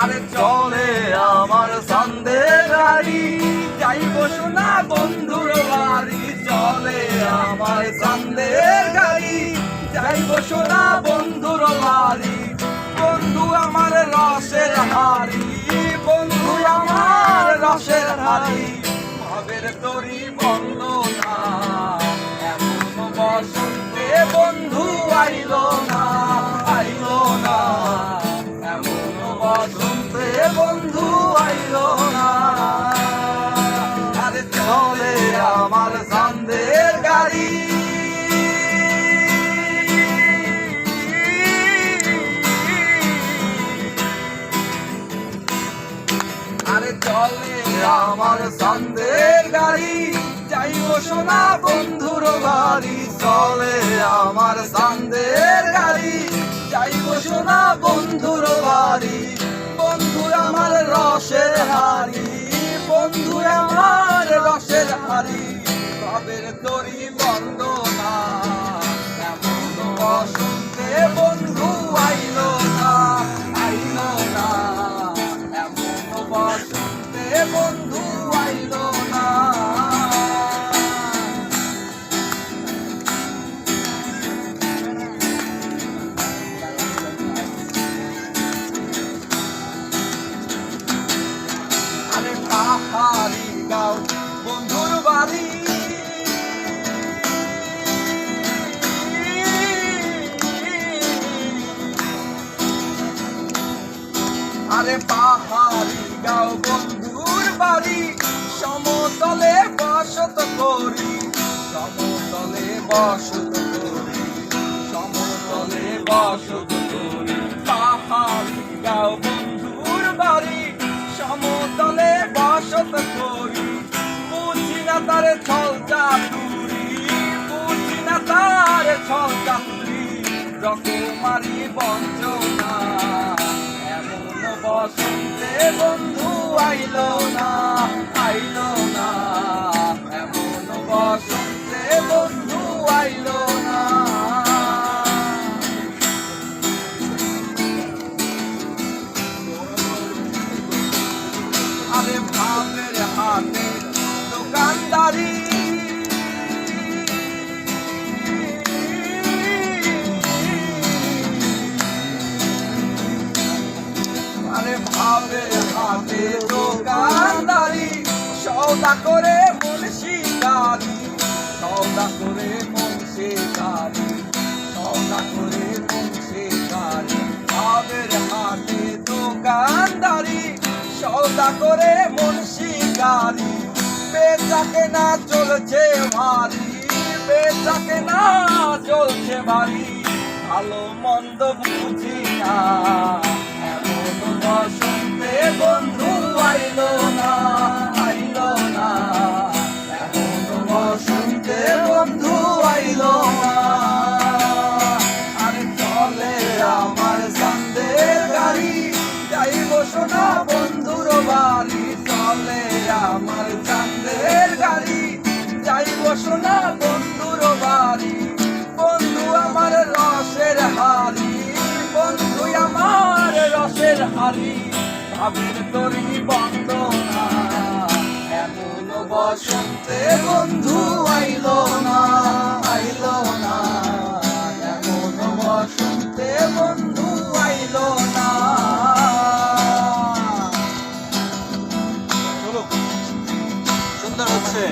আরে চলে আমার চাঁদের গাড়ি, যাইব সোনা বন্ধুর বাড়ি। চলে আমার চাঁদের গাড়ি, যাইব সোনা বন্ধুর বাড়ি। বন্ধু আমার রসের হাড়ি, বন্ধু আমার রসের হাড়ি। ভাবের তরি বন্ধ না, এমন বসন্তে বন্ধু আইলো না, আইলো না। এমন বসন্তে বন্ধু আইলো না। আরে চলে আমার চাঁদের গাড়ি, আরে চলে আমার চাঁদের গাড়ি, যাইব সোনা বন্ধুর বাড়ি। চলে আমার চাঁদের গাড়ি, যাইব সোনা বন্ধুর বাড়ি। বন্ধু আমার রসের হাড়ি, বন্ধু আমার রসের হাড়ি। ভাবের তরি বন্ধ না, এমন বসন্তে বন্ধু আইলো না, আইলো না। এমন বসন্তে বন্ধু আইলো না। আরে পাহাড়ি গাঁও বন্ধুর বাড়ি, আরে পাহাড়ি গাঁও বন্ধুর বাড়ি। সমতলে বসত করি, সমতলে বসত করি, সমতলে বসত করি। পাহাড়ি গাঁও বন্ধুর বাড়ি, সমতলে বসত করি। বুঝি না তার ছল চাতুরি, বুঝি না তার ছল চাতুরি। রকমারি বঞ্চনা, এমন বসন্তে বন্ধু আইলো না, আইলো না। এমন বসন্তে বন্ধু আইলো না। আরে ভাবের হাতে দোকানদারি, আরে ভাবের হাতে দোকানদারি। সওদা করে মন শিকারি, সওদা করে মন শিকারি, সওদা করে মন শিকারি। ভাবের হাতে দোকানদারি, সওদা করে মন শিকারি। বেচা কেনা চলছে ভারী, বেচা কেনা চলছে ভারী। ভালো মন্দ বুঝি না, এমন বসন্তে বন্ধু আইলো না, আইলো না। এমন বসন্তে বন্ধু আইলো না। আরে চলে আমার চাঁদের গাড়ি, যাইব সোনা বন্ধুর বাড়ি। চলে আমার চাঁদের গাড়ি, যাইব সোনা বন্ধুর বাড়ি। বন্ধু আমার রসের হাড়ি, বন্ধু আমার রসের হাড়ি। ভাবের তরি বন্ধ না, এমন বসন্তে বন্ধু আইলো না, আইলো না। এমন বসন্তে বন্ধু আইলো না। সুন্দর হচ্ছে।